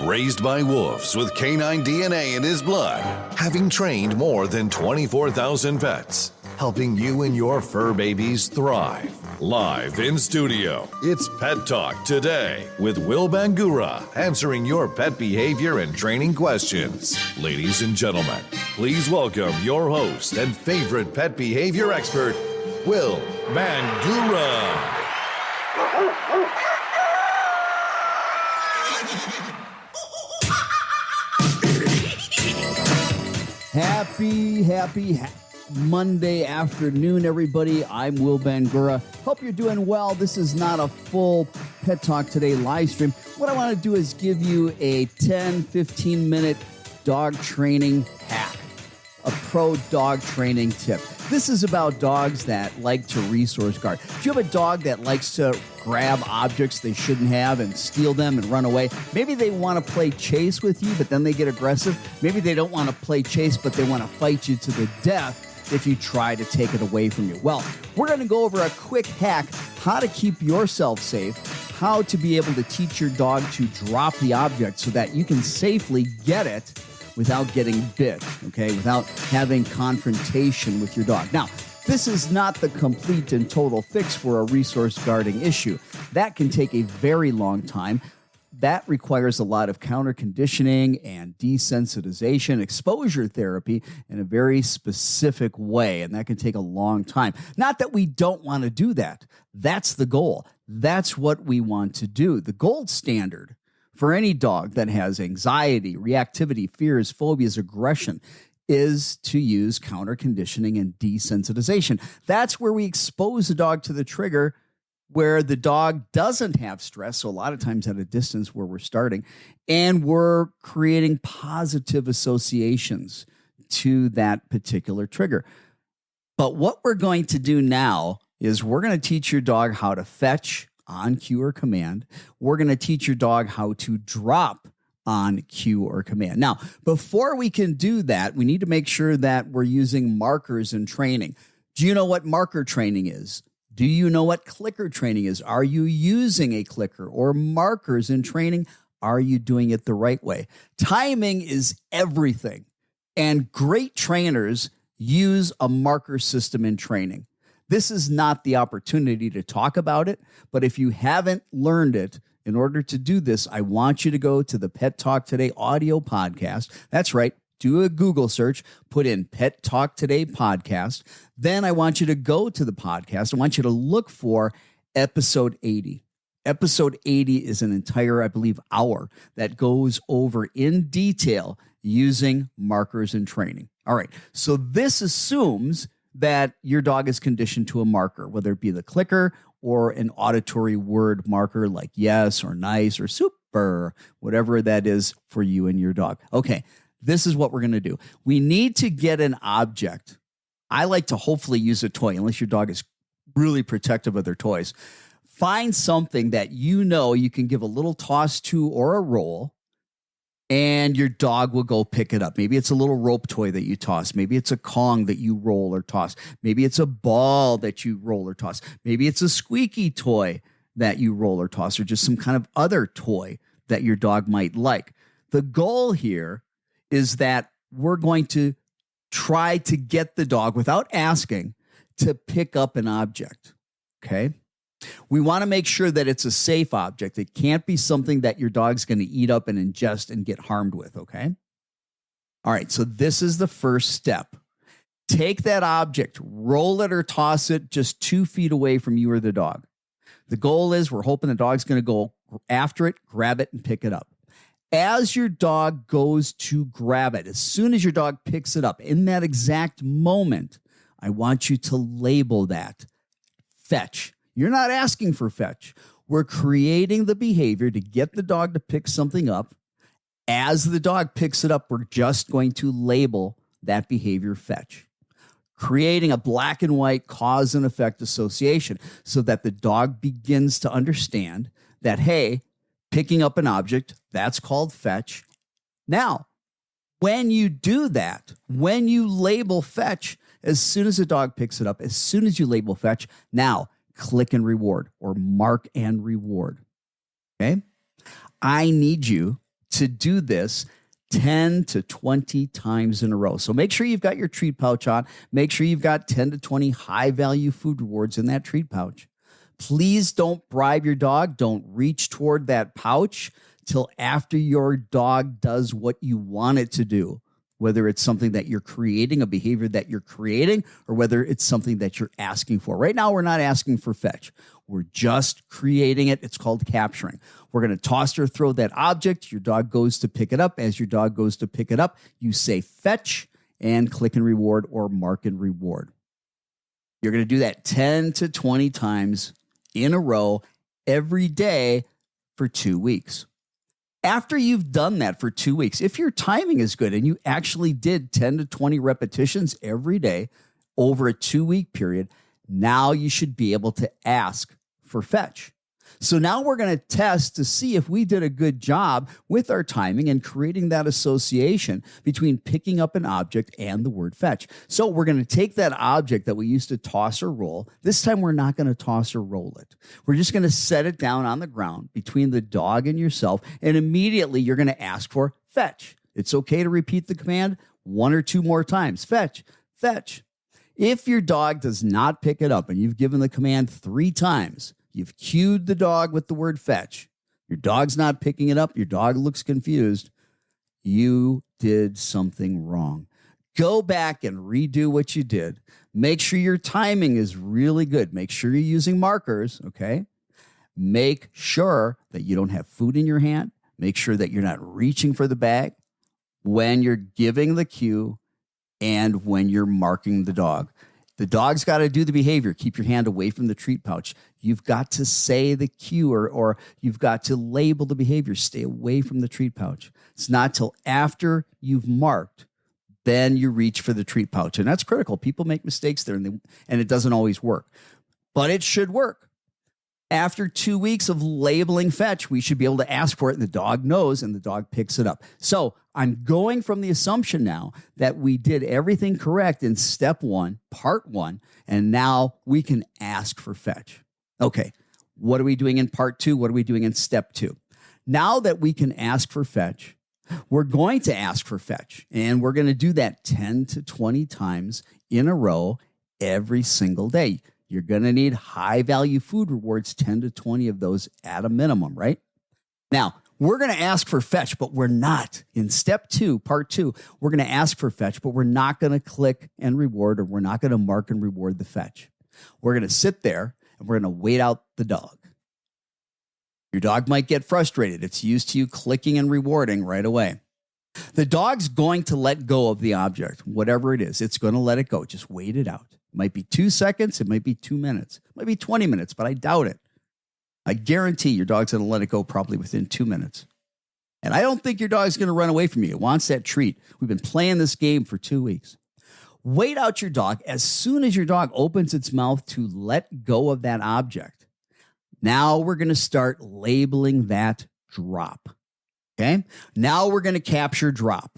Raised by wolves with canine DNA in his blood, having trained more than 24,000 pets, helping you and your fur babies thrive. Live in studio, it's Pet Talk Today with Will Bangura, answering your pet behavior and training questions. Ladies and gentlemen, please welcome your host and favorite pet behavior expert, Will Bangura. Happy Monday afternoon, everybody. I'm Will Bangura. Hope you're doing well. This is not a full Pet Talk Today live stream. What I want to do is give you a 10-15 minute dog training hack, a pro dog training tip. This is about dogs that like to resource guard. Do you have a dog that likes to grab objects they shouldn't have and steal them and run away? Maybe they want to play chase with you, but then they get aggressive. Maybe they don't want to play chase, but they want to fight you to the death if you try to take it away from you. Well, we're going to go over a quick hack, how to keep yourself safe, how to be able to teach your dog to drop the object so that you can safely get it without getting bit, okay, without having confrontation with your dog. Now, this is not the complete and total fix for a resource guarding issue. That can take a very long time. That requires a lot of counter conditioning and desensitization, exposure therapy in a very specific way, and that can take a long time. Not that we don't want to do that. That's the goal. That's what we want to do. The gold standard for any dog that has anxiety, reactivity, fears, phobias, aggression is to use counter conditioning and desensitization. That's where we expose the dog to the trigger where the dog doesn't have stress, so a lot of times at a distance where we're starting, and we're creating positive associations to that particular trigger. But what we're going to do now is we're going to teach your dog how to fetch on cue or command. We're going to teach your dog how to drop on cue or command. Now, before we can do that, we need to make sure that we're using markers in training. Do you know what marker training is? Do you know what clicker training is? Are you using a clicker or markers in training? Are you doing it the right way? Timing is everything, and great trainers use a marker system in training. This is not the opportunity to talk about it, but if you haven't learned it, in order to do this, I want you to go to the Pet Talk Today audio podcast. That's right. Do a Google search, put in Pet Talk Today podcast. Then I want you to go to the podcast. I want you to look for episode 80. Episode 80 is an entire, I believe, hour that goes over in detail using markers in training. All right. So this assumes that your dog is conditioned to a marker, whether it be the clicker or an auditory word marker like yes or nice or super, whatever that is for you and your dog. Okay, this is what we're going to do. We need to get an object. I like to hopefully use a toy, unless your dog is really protective of their toys. Find something that you know you can give a little toss to or a roll, and your dog will go pick it up. Maybe it's a little rope toy that you toss. Maybe it's a Kong that you roll or toss. Maybe it's a ball that you roll or toss. Maybe it's a squeaky toy that you roll or toss, or just some kind of other toy that your dog might like. The goal here is that we're going to try to get the dog, without asking, to pick up an object, okay? We want to make sure that it's a safe object. It can't be something that your dog's going to eat up and ingest and get harmed with, okay? All right, so this is the first step. Take that object, roll it or toss it just 2 feet away from you or the dog. The goal is we're hoping the dog's going to go after it, grab it, and pick it up. As your dog goes to grab it, as soon as your dog picks it up, in that exact moment, I want you to label that fetch. You're not asking for fetch. We're creating the behavior to get the dog to pick something up. As the dog picks it up, we're just going to label that behavior fetch, creating a black and white cause and effect association so that the dog begins to understand that, hey, picking up an object, that's called fetch. Now, when you do that, when you label fetch, as soon as the dog picks it up, as soon as you label fetch, now click and reward or mark and reward. Okay? I need you to do this 10 to 20 times in a row. So make sure you've got your treat pouch on. Make sure you've got 10 to 20 high value food rewards in that treat pouch. Please don't bribe your dog. Don't reach toward that pouch till after your dog does what you want it to do, whether it's something that you're creating, a behavior that you're creating, or whether it's something that you're asking for. Right now, we're not asking for fetch. We're just creating it. It's called capturing. We're going to toss or throw that object. Your dog goes to pick it up. As your dog goes to pick it up, you say fetch and click and reward or mark and reward. You're going to do that 10 to 20 times in a row every day for 2 weeks. After you've done that for 2 weeks, if your timing is good and you actually did 10 to 20 repetitions every day over a 2-week period, now you should be able to ask for fetch. So now we're going to test to see if we did a good job with our timing and creating that association between picking up an object and the word fetch. So we're going to take that object that we used to toss or roll. This time we're not going to toss or roll it. We're just going to set it down on the ground between the dog and yourself, and immediately you're going to ask for fetch. It's okay to repeat the command 1 or 2 more times. Fetch, fetch. If your dog does not pick it up and you've given the command 3 times, you've cued the dog with the word fetch, your dog's not picking it up, your dog looks confused, you did something wrong. Go back and redo what you did. Make sure your timing is really good. Make sure you're using markers, okay? Make sure that you don't have food in your hand. Make sure that you're not reaching for the bag when you're giving the cue and when you're marking the dog. The dog's got to do the behavior. Keep your hand away from the treat pouch. You've got to say the cue or you've got to label the behavior. Stay away from the treat pouch. It's not till after you've marked, then you reach for the treat pouch. And that's critical. People make mistakes there and it doesn't always work. But it should work. After 2 weeks of labeling fetch, we should be able to ask for it, and the dog knows, and the dog picks it up. So I'm going from the assumption now that we did everything correct in step 1, part 1, and now we can ask for fetch. Okay, what are we doing in part 2? What are we doing in step 2? Now that we can ask for fetch, we're going to ask for fetch, and we're going to do that 10 to 20 times in a row every single day. You're going to need high-value food rewards, 10 to 20 of those at a minimum, right? Now, we're going to ask for fetch, but we're not. In step 2, part 2, we're going to ask for fetch, but we're not going to click and reward, or we're not going to mark and reward the fetch. We're going to sit there, and we're going to wait out the dog. Your dog might get frustrated. It's used to you clicking and rewarding right away. The dog's going to let go of the object, whatever it is. It's going to let it go. Just wait it out. It might be 2 seconds. It might be 2 minutes. It might be 20 minutes, but I doubt it. I guarantee your dog's going to let it go probably within 2 minutes. And I don't think your dog's going to run away from you. It wants that treat. We've been playing this game for 2 weeks. Wait out your dog. As soon as your dog opens its mouth to let go of that object, now we're going to start labeling that drop. Okay? Now we're going to capture drop.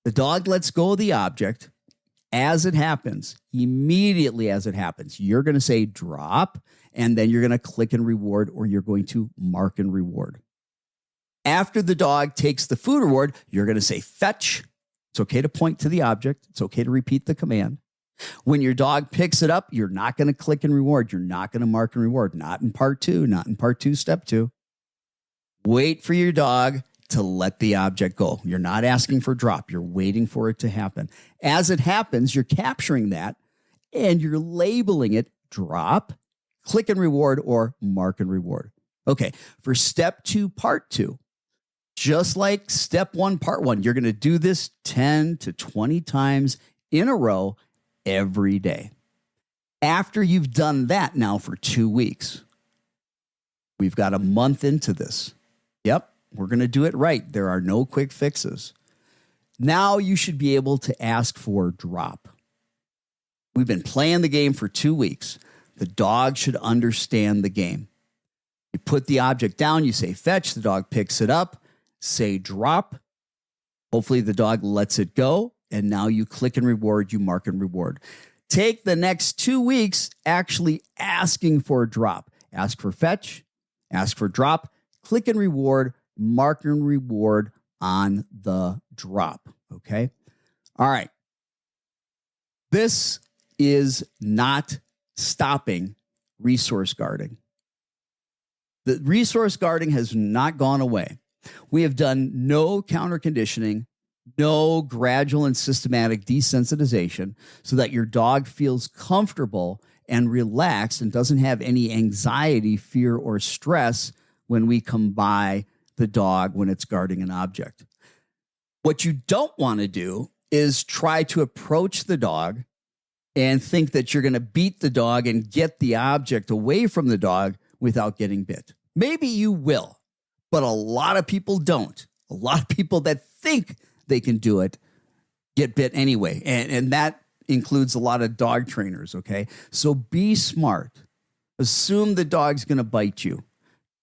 The dog lets go of the object. As it happens, immediately as it happens, you're going to say drop, and then you're going to click and reward, or you're going to mark and reward. After the dog takes the food reward, you're going to say fetch. It's okay to point to the object. It's okay to repeat the command. When your dog picks it up, you're not going to click and reward. You're not going to mark and reward. Not in part 2, not in part 2, step 2. Wait for your dog to let the object go. You're not asking for drop. You're waiting for it to happen. As it happens, you're capturing that and you're labeling it drop, click and reward, or mark and reward. Okay, for step 2, part 2, just like step 1, part 1, you're going to do this 10 to 20 times in a row every day. After you've done that now for 2 weeks, we've got a month into this. Yep. We're going to do it right. There are no quick fixes. Now you should be able to ask for drop. We've been playing the game for 2 weeks. The dog should understand the game. You put the object down, you say fetch, the dog picks it up, say drop. Hopefully the dog lets it go, and now you click and reward, you mark and reward. Take the next 2 weeks actually asking for a drop. Ask for fetch, ask for drop, click and reward, mark and reward on the drop. Okay. All right. This is not stopping resource guarding. The resource guarding has not gone away. We have done no counter conditioning, no gradual and systematic desensitization so that your dog feels comfortable and relaxed and doesn't have any anxiety, fear, or stress when we come by the dog when it's guarding an object. What you don't want to do is try to approach the dog and think that you're going to beat the dog and get the object away from the dog without getting bit. Maybe you will, but a lot of people don't. A lot of people that think they can do it get bit anyway. And that includes a lot of dog trainers, okay? So be smart. Assume the dog's going to bite you.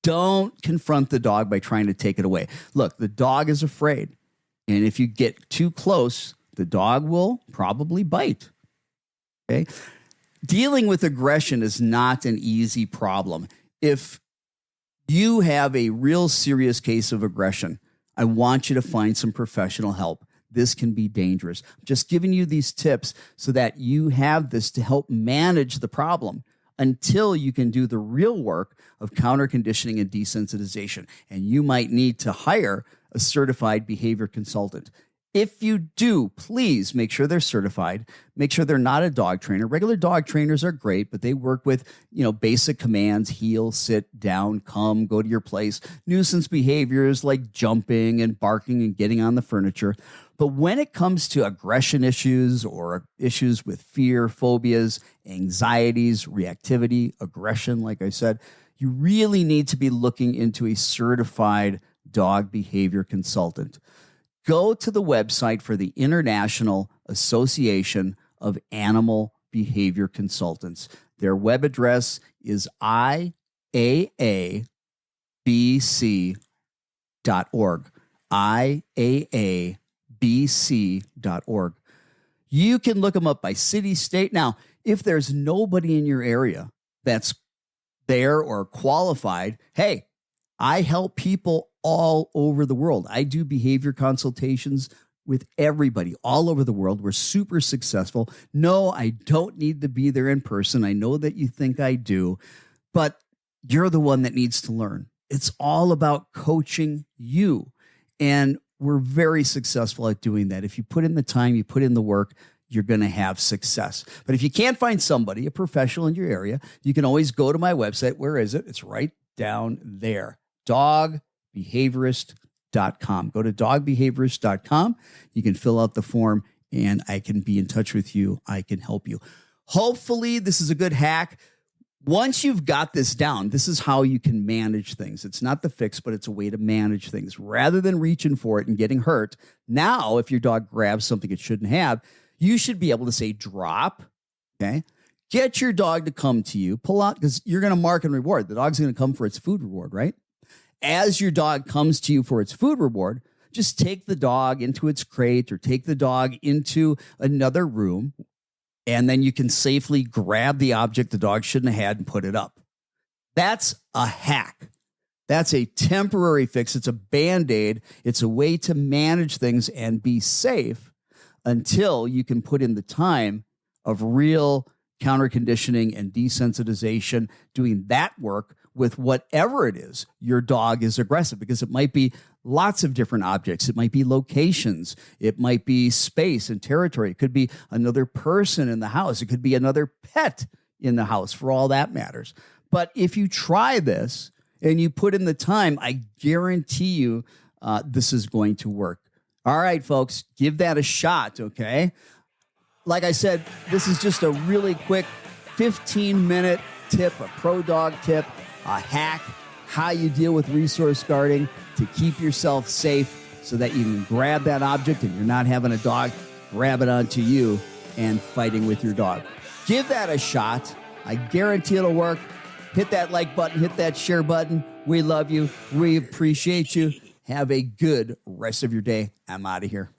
Don't confront the dog by trying to take it away. Look, the dog is afraid. And if you get too close, the dog will probably bite. Okay? Dealing with aggression is not an easy problem. If you have a real serious case of aggression, I want you to find some professional help. This can be dangerous. I'm just giving you these tips so that you have this to help manage the problem until you can do the real work of counter conditioning and desensitization. And you might need to hire a certified behavior consultant. If you do, please make sure they're certified. Make sure they're not a dog trainer. Regular dog trainers are great, but they work with, basic commands: heel, sit, down, come, go to your place, nuisance behaviors like jumping and barking and getting on the furniture. But when it comes to aggression issues or issues with fear, phobias, anxieties, reactivity, aggression, like I said, you really need to be looking into a certified dog behavior consultant. Go to the website for the International Association of Animal Behavior Consultants. Their web address is IAABC.org. IAABC.org. You can look them up by city, state. Now, if there's nobody in your area that's there or qualified, hey, I help people all over the world. I do behavior consultations with everybody all over the world. We're super successful. No, I don't need to be there in person. I know that you think I do, but you're the one that needs to learn. It's all about coaching you. And we're very successful at doing that. If you put in the time, you put in the work, you're going to have success. But if you can't find somebody, a professional in your area, you can always go to my website. Where is it? It's right down there. Dogbehaviorist.com. Go to dogbehaviorist.com. You can fill out the form and I can be in touch with you. I can help you. Hopefully this is a good hack. Once you've got this down, this is how you can manage things. It's not the fix, but it's a way to manage things. Rather than reaching for it and getting hurt, now if your dog grabs something it shouldn't have, you should be able to say drop, okay? Get your dog to come to you, pull out, because you're going to mark and reward. The dog's going to come for its food reward, right? As your dog comes to you for its food reward, just take the dog into its crate or take the dog into another room, and then you can safely grab the object the dog shouldn't have had and put it up. That's a hack. That's a temporary fix. It's a Band-Aid. It's a way to manage things and be safe until you can put in the time of real counter conditioning and desensitization, doing that work with whatever it is your dog is aggressive, because it might be lots of different objects. It might be locations. It might be space and territory. It could be another person in the house. It could be another pet in the house, for all that matters. But if you try this and you put in the time, I guarantee you this is going to work. All right, folks, give that a shot, okay? Like I said, this is just a really quick 15-minute tip, a pro dog tip, a hack, how you deal with resource guarding to keep yourself safe so that you can grab that object and you're not having a dog grab it onto you and fighting with your dog. Give that a shot. I guarantee it'll work. Hit that like button, hit that share button. We love you. We appreciate you. Have a good rest of your day. I'm out of here.